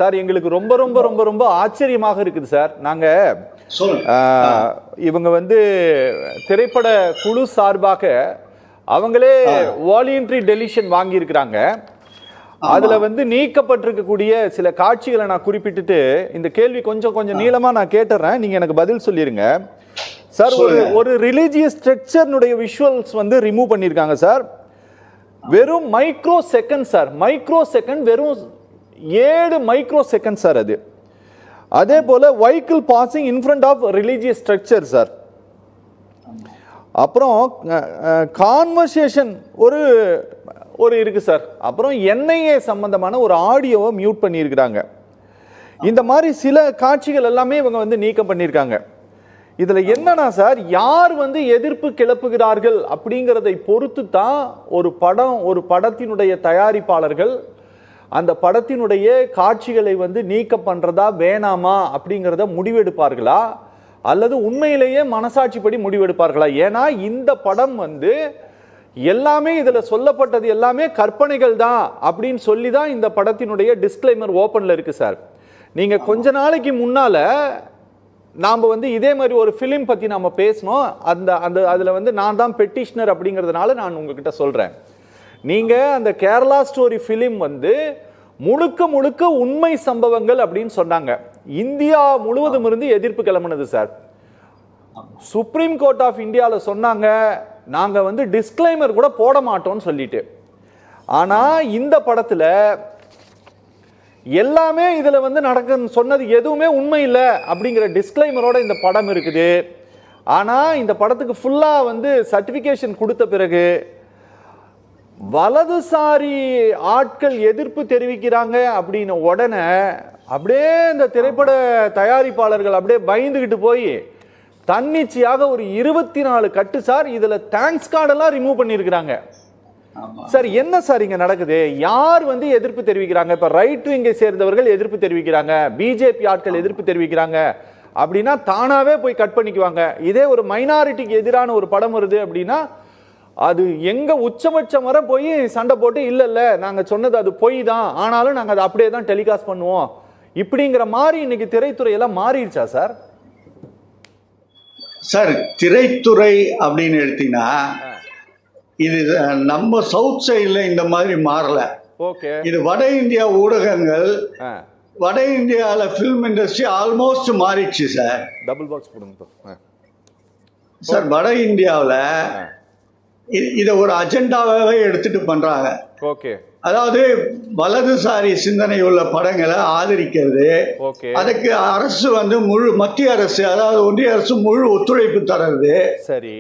Sir எங்களுக்கு ரொம்ப ரொம்ப ரொம்ப ரொம்ப ஆச்சரியமாக இருக்குது சார். நாங்க இவங்க வந்து திரைப்பட குழு சார்பாக அவங்களே வாலண்டரி டெலிஷன் வாங்கி இருக்கிறாங்க. அதுல வந்து நீக்கப்பட்டிருக்கக்கூடிய சில காட்சிகளை நான் குறிப்பிட்டுட்டு இந்த கேள்வி கொஞ்சம் கொஞ்சம் நீளமா நான் கேட்டுறேன், நீங்க எனக்கு பதில் சொல்லிருங்க சார். ஒரு ரிலீஜியஸ் ஸ்ட்ரக்சர்னுடைய விஷுவல்ஸ் வந்து ரிமூவ் பண்ணிருக்காங்க சார். வெறும் micro second sir, micro second, வெறும் 7 மைக்ரோ செகண்ட் சார் அது. அதே போல vehicle passing in front of religious structure sir. அப்புறம் கான்வர்சேஷன் ஒரு இருக்கு சார். அப்புறம் என்ஐஏ சம்பந்தமான ஒரு ஆடியோவை மியூட் பண்ணியிருக்கிறாங்க. இந்த மாதிரி சில காட்சிகள் எல்லாமே இவங்க வந்து நீக்கம் பண்ணியிருக்காங்க. இதுல என்னன்னா சார், யார் வந்து எதிர்ப்பு கிளப்புகிறார்கள் அப்படிங்கிறதை பொறுத்து தான் ஒரு படத்தினுடைய தயாரிப்பாளர்கள் அந்த படத்தினுடைய காட்சிகளை வந்து நீக்கம் பண்றதா வேணாமா அப்படிங்கிறத முடிவெடுப்பார்களா, அல்லது உண்மையிலேயே மனசாட்சிப்படி முடிவெடுப்பார்களா? ஏன்னா இந்த படம் வந்து எல்லாமே இதுல சொல்லப்பட்டது எல்லாமே கற்பனைகள் தான் அப்படின்னு சொல்லி தான் இந்த படத்தினுடைய டிஸ்க்ளைமர் ஓப்பன்ல இருக்கு சார். நீங்க கொஞ்ச நாளைக்கு முன்னால நாம் வந்து இதே மாதிரி ஒரு ஃபிலிம் பற்றி நாம் பேசணும். அதில் வந்து நான் தான் பெட்டிஷனர் அப்படிங்கிறதுனால நான் உங்ககிட்ட சொல்கிறேன். நீங்கள் அந்த கேரளா ஸ்டோரி ஃபிலிம் வந்து முழுக்க முழுக்க உண்மை சம்பவங்கள் அப்படின்னு சொன்னாங்க. இந்தியா முழுவதும் இருந்து எதிர்ப்பு கிளம்பினது சார். சுப்ரீம் கோர்ட் ஆஃப் இந்தியாவில் சொன்னாங்க நாங்கள் வந்து டிஸ்க்ளைமர் கூட போட மாட்டோம்னு சொல்லிட்டு. ஆனால் இந்த படத்தில் எல்லாமே இதுல வந்து நடக்குன்னு சொன்னது எதுவுமே உண்மை இல்லை அப்படிங்கிற டிஸ்க்ளைமரோட இந்த படம் இருக்குது. ஆனா இந்த படத்துக்கு ஃபுல்லா வந்து சர்டிபிகேஷன் கொடுத்த பிறகு வலதுசாரி ஆட்கள் எதிர்ப்பு தெரிவிக்கிறாங்க அப்படின்னு உடனே அப்படியே இந்த திரைப்பட தயாரிப்பாளர்கள் அப்படியே பயந்துகிட்டு போய் தன்னிச்சையாக ஒரு 24 கட்டு சார் இதுல தேங்க்ஸ் கார்டெல்லாம் ரிமூவ் பண்ணியிருக்கிறாங்க சார். என்ன சார் இங்க நடக்குது? யார் வந்து எதிர்ப்பு தெரிவிக்கிறாங்க? இப்ப ரைட் விங்கை சேர்ந்தவர்கள் எதிர்ப்பு தெரிவிக்கிறாங்க, பிஜேபி ஆட்கள் எதிர்ப்பு தெரிவிக்கிறாங்க அப்படின்னா தானாவே போய் கட் பண்ணிக்குவாங்க. இதே ஒரு மைனாரிட்டிக்கு எதிரான ஒரு படம் வருது அப்படின்னா அது எங்க உச்சபட்சம் வர போய் சண்டை போட்டு இல்ல நாங்க சொன்னது அது பொய் தான், ஆனாலும் நாங்க அதை அப்படியே தான் டெலிகாஸ்ட் பண்ணுவோம் இப்படிங்கிற மாதிரி இன்னைக்கு திரைத்துறை எல்லாம் மாறிடுச்சா சார்? சார் திரைத்துறை அப்படின்னு எடுத்தீங்கன்னா இது நம்ம சவுத் சைடுல இந்த மாதிரி மாறல. இது வட இந்தியா ஊடகங்கள், வட இந்தியால பிலிம் இண்டஸ்ட்ரி ஆல்மோஸ்ட் மாறிடுச்சு சார். டபுள் பாக்ஸ் போடுங்க சார். வட இந்தியாவில் இத ஒரு அஜெண்டாவே எடுத்துட்டு பண்றாங்க. அதாவது வலதுசாரி சிந்தனை உள்ள படங்களை ஆதரிக்கிறது, அதுக்கு அரசு வந்து மத்திய அரசு அதாவது ஒன்றிய அரசு முழு ஒத்துழைப்பு தர்றது, சரி,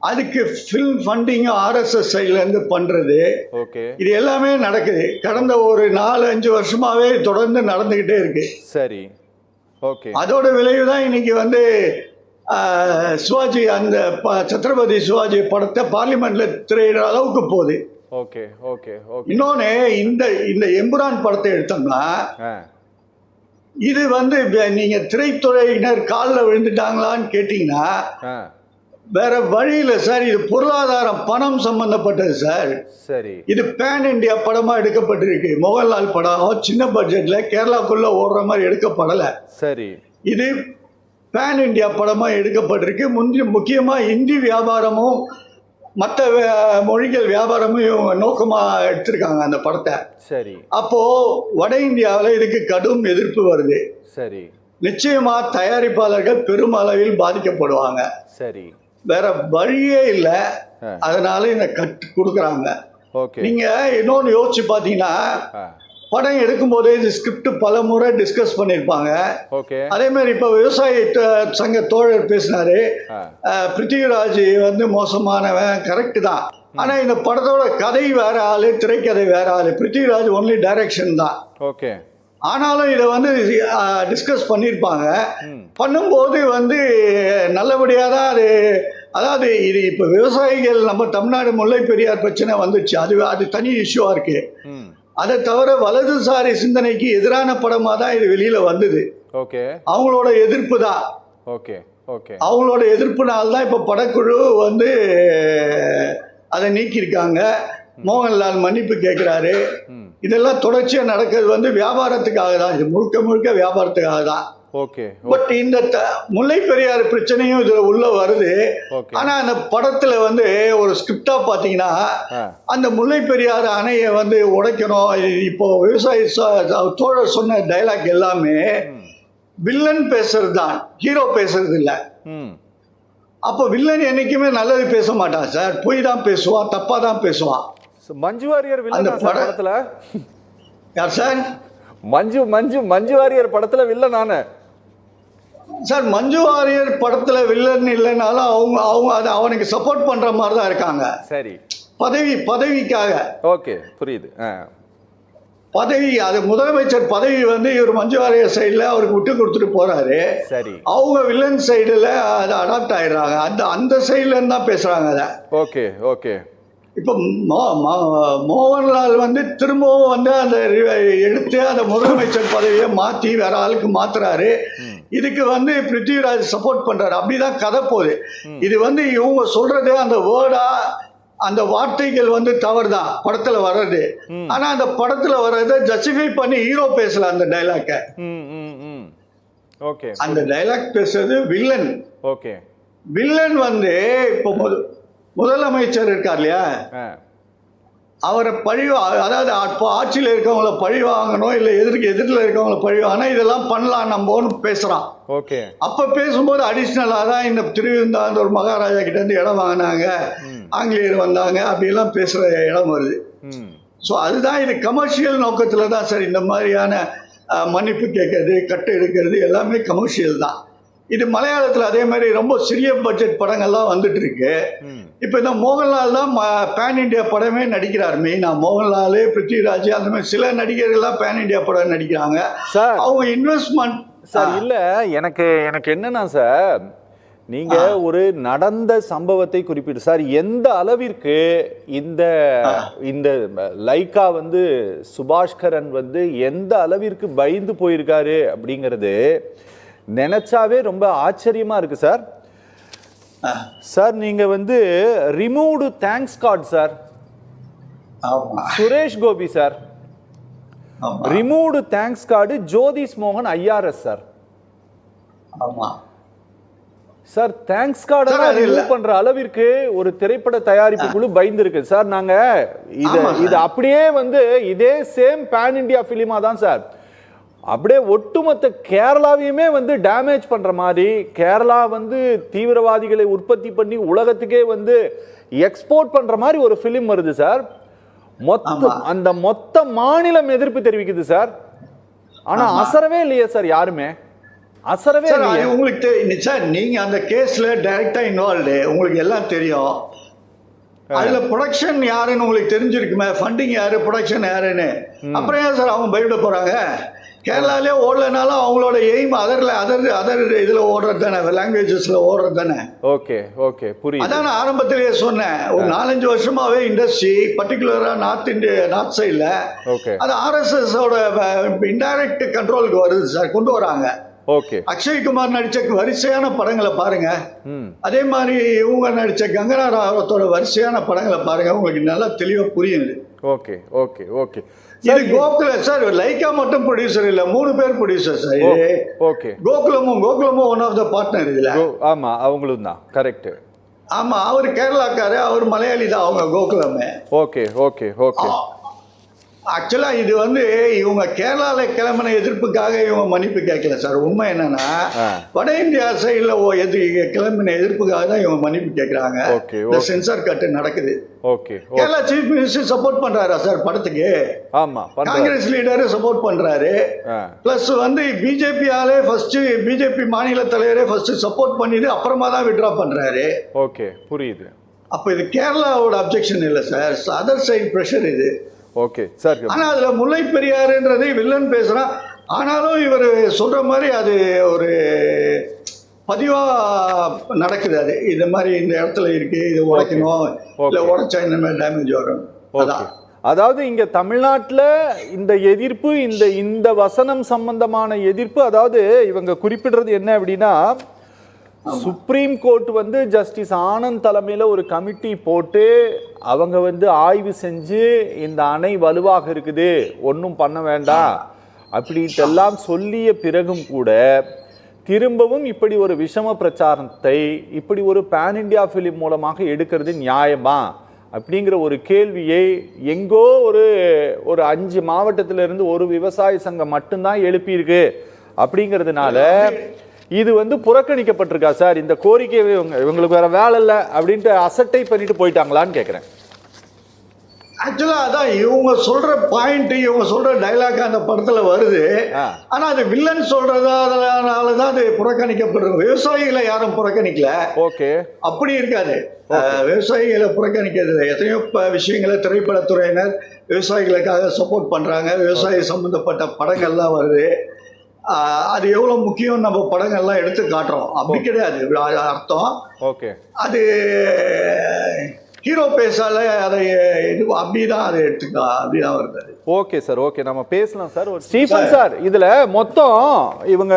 அதுக்கு ஃபில்ம் ஃபண்டிங் ஆர்எஸ்எஸ் சைட்ல இருந்து பண்றது, இது எல்லாமே நடக்குது. கடந்த ஒரு 4-5 வருஷமாவே தொடர்ந்து நடந்துகிட்டே இருக்கு. சரி, ஓகே. அதோட விளைவு தான் இன்னைக்கு வந்து சிவாஜி அந்த சத்ரபதி சிவாஜி படத்தை பார்லிமெண்ட்ல திரையிட அளவுக்கு போகுது. Okay okay. இன்னொன்னு இந்த எம்புரான் படத்தை எடுத்தோம்னா இது வந்து நீங்க திரைத்துறையினர் காலில் விழுந்துட்டாங்களான்னு கேட்டீங்கன்னா வேற வழியில சார். இது பொருளாதாரம், பணம் சம்பந்தப்பட்டது சார். சரி, இது பேன் இண்டியா படமா எடுக்கப்பட்டிருக்கு. மோகன்லால் படம் சின்ன பட்ஜெட்ல கேரளாக்குள்ள ஓடுற மாதிரி எடுக்கப்படல. சரி, இது பேன் இண்டியா படமா எடுக்கப்பட்டிருக்கு. முக்கியமா இந்தி வியாபாரமும் மற்ற மொழிகள் வியாபாரமும் நோக்கமா எடுத்திருக்காங்க அந்த படத்தை. சரி, அப்போ வட இந்தியாவில் இதுக்கு கடும் எதிர்ப்பு வருது. சரி, நிச்சயமா தயாரிப்பாளர்கள் பெரும் அளவில் பாதிக்கப்படுவாங்க. சரி, வேற வழியே இல்ல, அதனால இந்த கட்டு கொடுக்குறாங்க. நீங்க இன்னொன்னு யோசிச்சு பாத்தீங்கன்னா படம் எடுக்கும் போதே இந்த ஸ்கிரிப்ட் பல முறை டிஸ்கஸ் பண்ணிருப்பாங்க. அதே மாதிரி இப்ப விவசாய சங்க தோழர் பேசினாரு, பிருத்திவிராஜ் வந்து மோசமானவன், கரெக்ட் தான். ஆனா இந்த படத்தோட கதை வேற ஆளு, திரைக்கதை வேற ஆளு. பிருத்திவிராஜ் ஒன்லி டைரக்ஷன் தான். ஆனாலும் இதை வந்து டிஸ்கஸ் பண்ணியிருப்பாங்க. பண்ணும்போது வந்து நல்லபடியாக தான் அதாவது இது இப்போ விவசாயிகள் நம்ம தமிழ்நாடு முல்லை பெரியார் பிரச்சனை வந்துச்சு, அது தனி இஷ்யூவாக இருக்கு. அதை தவிர வலதுசாரி சிந்தனைக்கு எதிரான படமாக தான் இது வெளியில வந்தது. அவங்களோட எதிர்ப்பு தான். அவங்களோட எதிர்ப்புனால்தான் இப்போ படக்குழு வந்து அதை நீக்கியிருக்காங்க. மோகன்லால் மன்னிப்பு கேட்குறாரு. இதெல்லாம் தொடர்ச்சியா நடக்கிறது வந்து வியாபாரத்துக்காக தான், இது முழுக்க முழுக்க வியாபாரத்துக்காக தான். ஓகே. பட் இந்த முல்லை பெரியாறு பிரச்சனையும் இதுல உள்ள வருது. ஆனா அந்த படத்துல வந்து ஒரு ஸ்கிரிப்டா பாத்தீங்கன்னா அந்த முல்லை பெரியாறு அணையை வந்து உடைக்கணும். இப்போ விவசாயி தோழர் சொன்ன டைலாக் எல்லாமே வில்லன் பேசுறது தான், ஹீரோ பேசுறது இல்ல. அப்போ வில்லன் என்னைக்குமே நல்லது பேச மாட்டான் சார், பொய் தான் பேசுவான், தப்பா தான் பேசுவான். மஞ்சு வாரியர் வில்லன் படத்துல யார் சார்? மஞ்சு வாரியர் படத்துல வில்லன் நானு சார். மஞ்சு வாரியர் படத்துல வில்லன் இல்லைனாலும் அவங்க அவனுக்கு சப்போர்ட் பண்ற மாதிரி தான் இருக்காங்க. சரி, பதவிக்காக. ஓகே, புரியுது. பதவி, அது முதலமைச்சர் பதவி வந்து இவர் மஞ்சு வாரியர் சைடுல அவருக்கு விட்டு கொடுத்துட்டு போறாரு. சரி, அவங்க வில்லன் சைடுல அதை அடாப்ட் ஆயிடுறாங்க, அந்த சைடுல இருந்து தான் பேசுறாங்க அதை. Okay okay. இப்போ மோகன்லால் வந்து திரும்பவும் வந்து அந்த எடுத்து அந்த முதலமைச்சர் பதவியை மாற்றி வேற ஆளுக்கு மாத்துறாரு. இதுக்கு வந்து பிருத்திவிராஜ் சப்போர்ட் பண்றாரு. அப்படிதான் கதை போகுது. இது வந்து இவங்க சொல்றது அந்த வேர்டா, அந்த வார்த்தைகள் வந்து தவறுதான் படத்துல வர்றது. ஆனா அந்த படத்துல வர்றதை ஜஸ்டிஃபை பண்ணி ஹீரோ பேசல அந்த டைலாக்க. அந்த டைலாக் பேசுறது வில்லன். ஓகே. வில்லன் வந்து இப்போ முதலமைச்சர் இருக்கார் இல்லையா, அவரை பழி, அதாவது அப்போ ஆட்சியில் இருக்கவங்கள பழி வாங்கணும், இல்லை எதிரில் இருக்கவங்கள பழி வாங்கணும், இதெல்லாம் பண்ணலாம் நம்மன்னு பேசுறான். ஓகே. அப்ப பேசும்போது அடிஷ்னலாக தான் இந்த திருவிந்தாந்தூர் மகாராஜா கிட்ட இருந்து இடம் வாங்கினாங்க, ஆங்கிலேயர் வந்தாங்க, அப்படியெல்லாம் பேசுற இடம் வருது. ஸோ அதுதான், இது கமர்ஷியல் நோக்கத்துல தான் சார் இந்த மாதிரியான மன்னிப்பு கேட்கறது, கட்டு எடுக்கிறது எல்லாமே கமர்ஷியல் தான். இது மலையாளத்தில் அதே மாதிரி ரொம்ப சிறிய பட்ஜெட் படங்கள்லாம் வந்துட்டு இருக்கு. இப்போ இந்த மோகன்லால் தான் பேன் இண்டியா படமே நடிக்கிறார். மெயினா மோகன்லால், பிருத்திவிராஜ், அந்த மாதிரி சில நடிகர்கள்லாம் பேன் இண்டியா படம் நடிக்கிறாங்க. அவங்க இன்வெஸ்ட்மெண்ட் சார் இல்ல, எனக்கு என்னன்னா சார், நீங்க ஒரு நடந்த சம்பவத்தை குறிப்பிட்டு சார், எந்த அளவிற்கு இந்த லைக்கா வந்து சுபாஷ்கரன் வந்து எந்த அளவிற்கு பயந்து போயிருக்காரு அப்படிங்கிறது நினைச்சாவே ரொம்ப ஆச்சரியமா இருக்கு சார். சார் நீங்க வந்து removed thanks card sir, Suresh Gopi sir, removed thanks card Jyothish மோகன் IRS sir. Sir thanks card remove பண்ற அளவிற்கு ஒரு திரைப்பட தயாரிப்பு குழு பயந்து இருக்கு சார். நாங்க இது அப்படியே வந்து இதே சேம் பேன் இண்டியா பிலிமா தான் சார், அப்படியே ஒட்டுமொத்த கேரளாவையுமே வந்து டேமேஜ் பண்ற மாதிரி, கேரளா வந்து தீவிரவாதிகளை உற்பத்தி பண்ணி உலகத்துக்கே வந்து எக்ஸ்போர்ட் பண்ற மாதிரி ஒரு பிலிம் வருது சார். அந்த மொத்த மாநிலம் எதிர்ப்பு தெரிவிக்குது சார். ஆனா அசரவே இல்லையே சார், யாருமே அசரவே இல்லையே. உங்களுக்கு சார், நீங்க அந்த கேஸ்ல டைரக்டா இன்வால்வ்டு, உங்களுக்கு எல்லாம் தெரியும். அதுல ப்ரொடக்ஷன் யாருன்னு உங்களுக்கு தெரிஞ்சிருக்குமே, ஃபண்டிங் யாரு, ப்ரொடக்ஷன் யாருன்னு. அப்புறம் ஏன் சார் அவங்க பயப்பட போறாங்க? கேரளாலே ஓடலனாலும் அவங்களோட எய்ம் அதர் இதுல ஓடுறது தானே, லாங்குவேஜஸ்ல ஓடுறது தானே. ஓகே ஓகே, புரியுது. அதான் நான் ஆரம்பத்திலேயே சொன்னேன், ஒரு 4-5 வருஷமாவே இண்டஸ்ட்ரி பர்டிகுலரா நார்த் சைட்ல அது RSS ஓட இன்டைரக்ட் கண்ட்ரோலுக்கு வருது சார், கொண்டு வராங்க. ஓகே. அக்ஷய்குமார் நடிச்ச வரிசையான படங்களை பாருங்க, அதே மாதிரி இவங்க நடிச்ச கங்கனா ராவத்தோட வரிசையான படங்களை பாருங்க, உங்களுக்கு நல்லா தெளிவா புரியுது. Okay okay okay. இது கோகுல சார், லைக்கா மட்டும் ப்ரொடியூசர் இல்ல, 3 பேர் ப்ரொடியூசர் சார். இது ஓகே. கோகுலமும் ஒன் ஆஃப் த பார்ட்னர் இதுல. ஆமா, அவங்களும் தான். கரெக்ட். ஆமா, அவர் கேரளாக்காரு, அவர் மலையாளி தான் அவங்க கோகுலமே. Okay okay okay. ஆக்சுவலா இது வந்து இவங்க கேரளால கிளம்பின எதிர்ப்புக்காக இவங்க மன்னிப்பு கேட்கல சார். உண்மை என்னன்னா வட இந்தியா சைட்ல கிளம்பின எதிர்ப்புக்காக தான் இவங்க மன்னிப்பு கேட்கறாங்க. இந்த சென்சார் கட் நடக்குது. Okay. Kerala chief minister support பண்றாரா சார் படத்துக்கு? ஆமா, காங்கிரஸ் லீடர் சப்போர்ட் பண்றாரு. பிளஸ் வந்து பிஜேபி மாநில தலைவரே ஃபர்ஸ்ட் சப்போர்ட் பண்ணிட்டு அப்புறமா தான் வித்ட்ரா பண்றாரு. ஓகே, புரியுது. அப்ப இது கேரளாவோட அப்ஜெக்ஷன் இல்ல சார், அதர் சைடு பிரஷர் இது. Okay sir. ஆனா அதுல முல்லை பெரியாறுன்றதை வில்லன் பேசுறான். ஆனாலும் இவர் சொல்ற மாதிரி அது ஒரு பதிவா நடக்குது. அது இந்த மாதிரி இந்த இடத்துல இருக்கு, இது உடைக்கணும், இல்ல உடைச்சா இந்த மாதிரி டேமேஜ் வரும். அதாவது இங்க தமிழ்நாட்டில் இந்த எதிர்ப்பு, இந்த வசனம் சம்பந்தமான எதிர்ப்பு, அதாவது இவங்க குறிப்பிடுறது என்ன அப்படின்னா, சுப்ரீம் கோர்ட் வந்து ஜஸ்டிஸ் ஆனந்த் தலைமையில் ஒரு கமிட்டி போட்டு அவங்க வந்து ஆய்வு செஞ்சு இந்த அணை வலுவாக இருக்குது, ஒன்றும் பண்ண வேண்டாம் அப்படின்ட்டு எல்லாம் சொல்லிய பிறகும் கூட திரும்பவும் இப்படி ஒரு விஷம பிரச்சாரத்தை இப்படி ஒரு பேன் இண்டியா ஃபிலிம் மூலமாக எடுக்கிறது நியாயமா அப்படிங்கிற ஒரு கேள்வியை எங்கோ ஒரு 5 மாவட்டத்திலிருந்து ஒரு விவசாய சங்கம் மட்டும்தான் எழுப்பியிருக்கு. அப்படிங்கிறதுனால இது வந்து புறக்கணிக்கப்பட்டிருக்கா சார்? இந்த கோரிக்கை இவங்களுக்கு வேற வேலை இல்லை அப்படின்ட்டு அசட்டை பண்ணிட்டு போயிட்டாங்களான்னு கேட்குறேன். ஆக்சுவலா அதான் இவங்க சொல்ற பாயிண்ட், இவங்க சொல்ற டைலாக் அந்த படத்துல வருது. ஆனா அது வில்லன் சொல்றதாலதான் அது புறக்கணிக்கப்படுறது. விவசாயிகளை யாரும் புறக்கணிக்கல. ஓகே, அப்படி இருக்காது. விவசாயிகளை புறக்கணிக்கிறது எத்தனையோ விஷயங்களை திரைப்படத்துறையினர் விவசாயிகளுக்காக சப்போர்ட் பண்றாங்க. விவசாய சம்பந்தப்பட்ட படங்கள்லாம் வருது. அது எவ்வளவு முக்கியம் நம்ம படங்கள்லாம் எடுத்து காட்டுறோம். அப்படி கிடையாது அர்த்தம். ஓகே, அது ஹீரோ பேசால அதை அப்படிதான் அதை எடுத்துக்கலாம், அப்படிதான் வருது. ஓகே சார், ஓகே, நம்ம பேசலாம் சார். ஸ்டீஃபன் சார், இதுல மொத்தம் இவங்க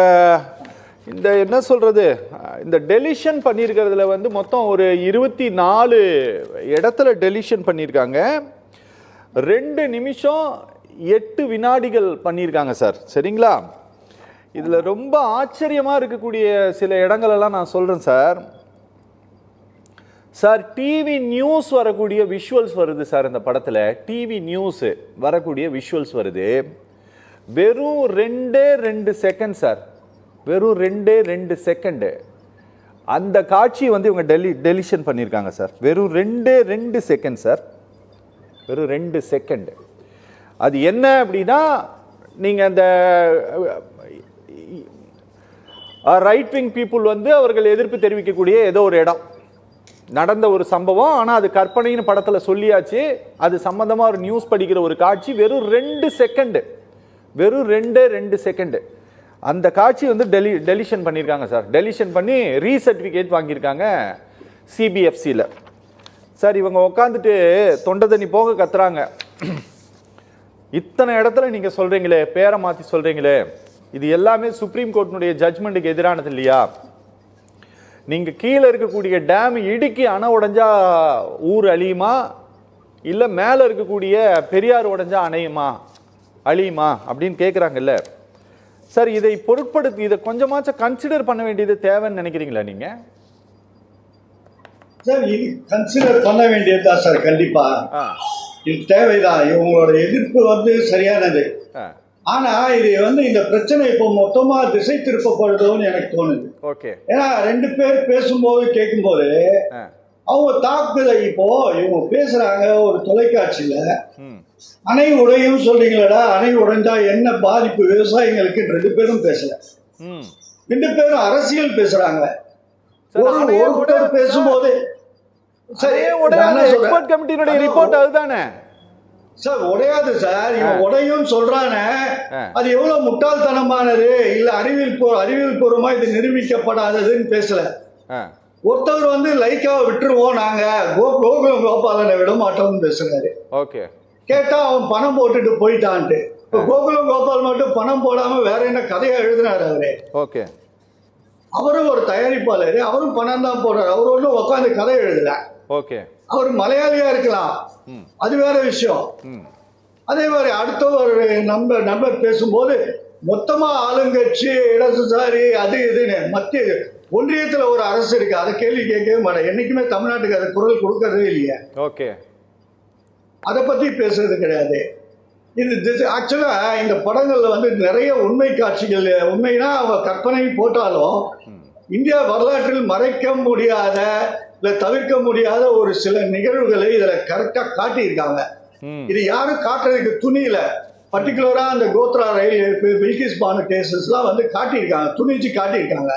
இந்த என்ன சொல்றது, இந்த டெலிஷன் பண்ணியிருக்கிறதுல வந்து மொத்தம் ஒரு 24 இடத்துல டெலிஷன் பண்ணியிருக்காங்க. 2 நிமிஷம் 8 வினாடிகள் பண்ணியிருக்காங்க சார். சரிங்களா? இதுல ரொம்ப ஆச்சரியமா இருக்கக்கூடிய சில இடங்களெல்லாம் நான் சொல்றேன் சார். சார், டிவி நியூஸ் வரக்கூடிய விஷுவல்ஸ் வருது சார். இந்த படத்தில் டிவி நியூஸ் வரக்கூடிய விஷுவல்ஸ் வருது. வெறும் 2 செகண்ட் சார், வெறும் 2 செகண்டு அந்த காட்சி வந்து இவங்க டெலிஷன் பண்ணியிருக்காங்க சார். வெறும் 2 செகண்ட் சார், வெறும் 2 செகண்டு. அது என்ன அப்படின்னா, நீங்கள் அந்த ரைட் விங் பீப்புள் வந்து அவர்கள் எதிர்ப்பு தெரிவிக்கக்கூடிய ஏதோ ஒரு இடம் நடந்த ஒரு சம்பவம். ஆனால் அது கற்பனைன்னு படத்தில் சொல்லியாச்சு. அது சம்பந்தமாக ஒரு நியூஸ் படிக்கிற ஒரு காட்சி. வெறும் 2 செகண்டு, வெறும் 2 செகண்டு அந்த காட்சி வந்து டெலிஷன் பண்ணியிருக்காங்க சார். டெலிஷன் பண்ணி ரீசர்டிஃபிகேட் வாங்கியிருக்காங்க சிபிஎஃப்சியில். சார், இவங்க உட்காந்துட்டு தொண்டை தண்ணி போக கத்துறாங்க. இத்தனை இடத்துல நீங்கள் சொல்கிறீங்களே, பேரை மாற்றி சொல்கிறீங்களே, இது எல்லாமே சுப்ரீம் கோர்ட்டினுடைய ஜட்ஜ்மெண்ட்டுக்கு எதிரானது இல்லையா? நீங்கள் கீழே இருக்கக்கூடிய டேம் இடுக்கி அணை உடைஞ்சா ஊர் அழியுமா, இல்லை மேலே இருக்கக்கூடிய பெரியார் உடைஞ்சா அழியுமா அப்படின்னு கேட்குறாங்கல்ல சார். இதை பொருட்படுத்தி இதை கொஞ்சமாச்சும் கன்சிடர் பண்ண வேண்டியது தேவைன்னு நினைக்கிறீங்களா நீங்க? சார், இது கன்சிடர் பண்ண வேண்டியதுதான் சார். கண்டிப்பா இது தேவைதான். இவங்களோட எதிர்ப்பு வந்து சரியானது. ஆனா இது வந்து இந்த பிரச்சனை இப்போ மொத்தமா திசை திருப்பப்படுதோன்னு எனக்கு தோணுது. ஓகே, ஏன்னா 2 பேர் பேசும்போது கேட்கும்போது அவங்க தாக்குதல், இப்போ இவங்க பேசுறாங்க ஒரு தொலைக்காட்சியில, அணை உடையும் சொல்றீங்களா, அணை உடைஞ்சா என்ன பாதிப்பு விவசாயிகளுக்கு 2 பேரும் பேசல. 2 பேரும் அரசியல் பேசுறாங்க. ஒருத்தர் பேசும்போது ரிப்போர்ட் அதுதானே சார், உடையாது சார். இவன் உடையும் சொல்றானே, அது எவ்வளவு முட்டாள்தனமானது, இல்ல அறிவியல் பூர்வமா இது நிரூபிக்கப்படாததுன்னு பேசல. ஒருத்தவர் வந்து லைக்காவை விட்டுருவோம் நாங்க, கோகுலம் கோபாலனை விட மாட்டோம்னு பேசுறாரு. ஓகே, கேட்டா அவன் பணம் போட்டுட்டு போயிட்டான்ட்டு. கோகுலம் கோபால் மட்டும் பணம் போடாம வேற என்ன கதையா எழுதினாரு அவரு. ஓகே, அவரும் ஒரு தயாரிப்பாளர், அவரும் பணம் தான் போடுறாரு. அவர் ஒன்றும் உட்காந்து கதை எழுதல. ஓகே, அவர் மலையாளியா இருக்கலாம், அது வேற விஷயம். அதே மாதிரி அடுத்த ஒரு நண்பர் பேசும்போது மொத்தமா ஆளுங்கட்சி, இடதுசாரி, அது இதுன்னு மத்திய ஒன்றியத்துல ஒரு அரசு இருக்கு, அதை கேள்வி கேட்கவே மாட்டேன். என்னைக்குமே தமிழ்நாட்டுக்கு அதை குரல் கொடுக்கறதே இல்லையா? ஓகே, அதை பத்தி பேசுறது கிடையாது. இது ஆக்சுவலா இந்த படங்கள்ல வந்து நிறைய உண்மை காட்சிகள், உண்மைனா அவங்க கற்பனை போட்டாலும் இந்தியா வரலாற்றில் மறைக்க முடியாத இல்ல தவிர்க்க முடியாத ஒரு சில நிகழ்வுகளை இதுல கரெக்டா காட்டியிருக்காங்க. இது யாரும் காட்டுறதுக்கு துணியில. பர்டிகுலரா அந்த கோத்ரா ரயில், பில்கிஸ் பானு கேசஸ் எல்லாம் வந்து காட்டியிருக்காங்க, துணிச்சு காட்டியிருக்காங்க.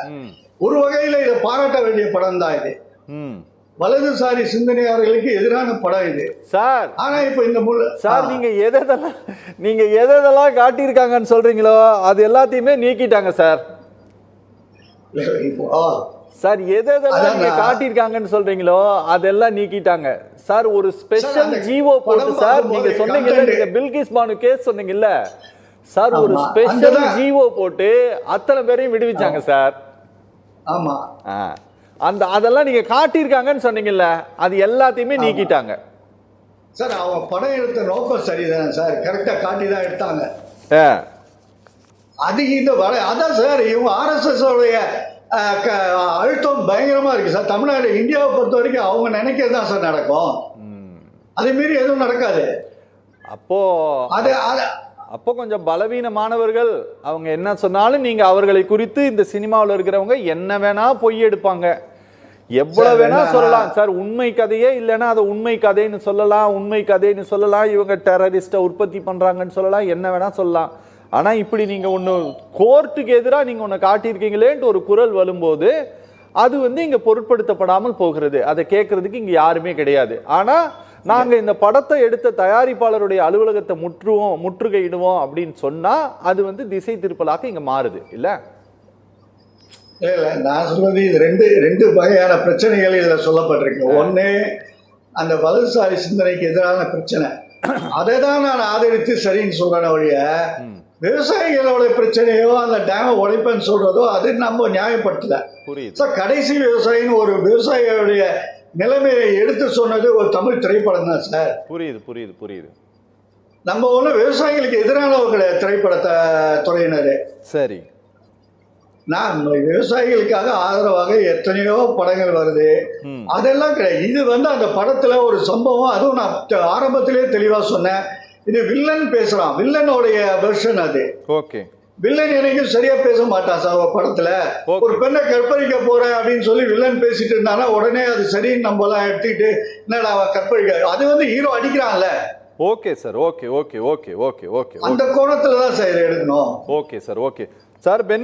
ஒரு வகையில இதை பாராட்ட வேண்டிய படம் தான் இது. வலதுசாரி சிந்தனையாளர்களுக்கு எதிரான படம் இது சார். ஆனா இப்ப இந்த சார், நீங்க எதெல்லாம் காட்டியிருக்காங்கன்னு சொல்றீங்களோ அது எல்லாத்தையுமே நீக்கிட்டாங்க சார். சார், எதெல்லாம் நீங்க காட்டியிருக்காங்கன்னு சொல்றீங்களோ அதெல்லாம் நீக்கிட்டாங்க சார். ஒரு ஸ்பெஷல் ஜிஓ போட்டு சார், நீங்க சொன்னீங்கல்ல, நீங்க பில்கிஸ் பானு கேஸ் சொன்னீங்கல்ல சார், ஒரு ஸ்பெஷல் ஜிஓ போட்டு அத்தனை பேரையும் விடுவிச்சாங்க சார். ஆமா, அதெல்லாம் நீங்க காட்டியிருக்காங்கன்னு சொன்னீங்கல்ல, அது எல்லாத்தையுமே நீக்கிட்டாங்க. சார் அவங்க படம் எடுத்த நோக்கம் சரிதானே சார், கரெக்டா காட்டி தான் எடுத்தாங்க. அது இந்த அதான் சார் இவங்க RSS உடைய அழுத்தம் பயங்கரமா இருக்கு சார். தமிழ்நாடு இந்தியாவை பொறுத்த வரைக்கும் அவங்க நினைக்கிறது தான் சார் நடக்கும், அதே மீறி எதுவும் நடக்காது. அப்போ கொஞ்சம் பலவீனமானவர்கள் அவங்க என்ன சொன்னாலும் நீங்க அவர்களை குறித்து இந்த சினிமாவில் இருக்கிறவங்க என்ன வேணா பொய் எடுப்பாங்க, எவ்வளவு வேணா சொல்லலாம் சார். உண்மை கதையே இல்லைன்னா அதை உண்மை கதைன்னு சொல்லலாம், உண்மை கதைன்னு சொல்லலாம், இவங்க டெரரிஸ்ட உற்பத்தி பண்றாங்கன்னு சொல்லலாம், என்ன வேணா சொல்லலாம். ஆனா இப்படி நீங்க ஒண்ணு கோர்ட்டுக்கு எதிராக நீங்க ஒண்ணு காட்டியிருக்கீங்களேன்ட்டு ஒரு குரல் வரும்போது அது வந்து இங்க பொருட்படுத்தப்படாமல் போகிறது. அதை கேட்கறதுக்கு இங்க யாருமே கிடையாது. ஆனா நாங்க இந்த படத்தை எடுத்த தயாரிப்பாளருடைய அலுவலகத்தை முற்றுகையிடுவோம் அப்படின்னு சொன்னா அது வந்து திசை திருப்பலாக இங்க மாறுது இல்ல? இல்ல நான் சொல்றது இது ரெண்டு வகையான பிரச்சனைகள் இதுல சொல்லப்பட்டிருக்கு. ஒண்ணு அந்த வலதுசாரி சிந்தனைக்கு எதிரான பிரச்சனை, அதை தான் நான் ஆதரித்து சரின்னு சொல்றேன் ஒழிய விவசாயிகளோட பிரச்சனையோ அந்த டேமை உடைப்பேன்னு சொல்றதோ அது நம்ம நியாயப்படுத்தல. கடைசி விவசாயின்னு ஒரு விவசாயிகளுடைய நிலைமையை எடுத்து சொன்னது ஒரு தமிழ் திரைப்படம் தான் சார். புரியுது புரியுது புரியுது. நம்ம ஒண்ணு விவசாயிகளுக்கு எதிரானவர் கிடையாது திரைப்பட துறையினரு. சரி, நான் விவசாயிகளுக்காக ஆதரவாக எத்தனையோ படங்கள் வருது, அதெல்லாம் கிடையாது. இது வந்து அந்த படத்துல ஒரு சம்பவம், அதுவும் நான் ஆரம்பத்திலே தெளிவா சொன்னேன், இது வில்லன் பேசுறான், வில்லனுடைய வெர்ஷன் அது. ஓகே, வில்லன் என்னைக்கும் சரியா பேச மாட்டான் சார் படத்துல. ஒரு பெண்ணை கற்பழிக்க போறேன் அப்படின்னு சொல்லி வில்லன் பேசிட்டு இருந்தானா உடனே அது சரின்னு நம்ம எல்லாம் எடுத்துக்கிட்டு என்னடா கற்பழிக்க, அது வந்து ஹீரோ அடிக்கிறான்ல. Okay sir, okay okay okay okay okay, அந்த கோணத்துல தான் சார் எடுக்கணும். Okay sir, okay sir.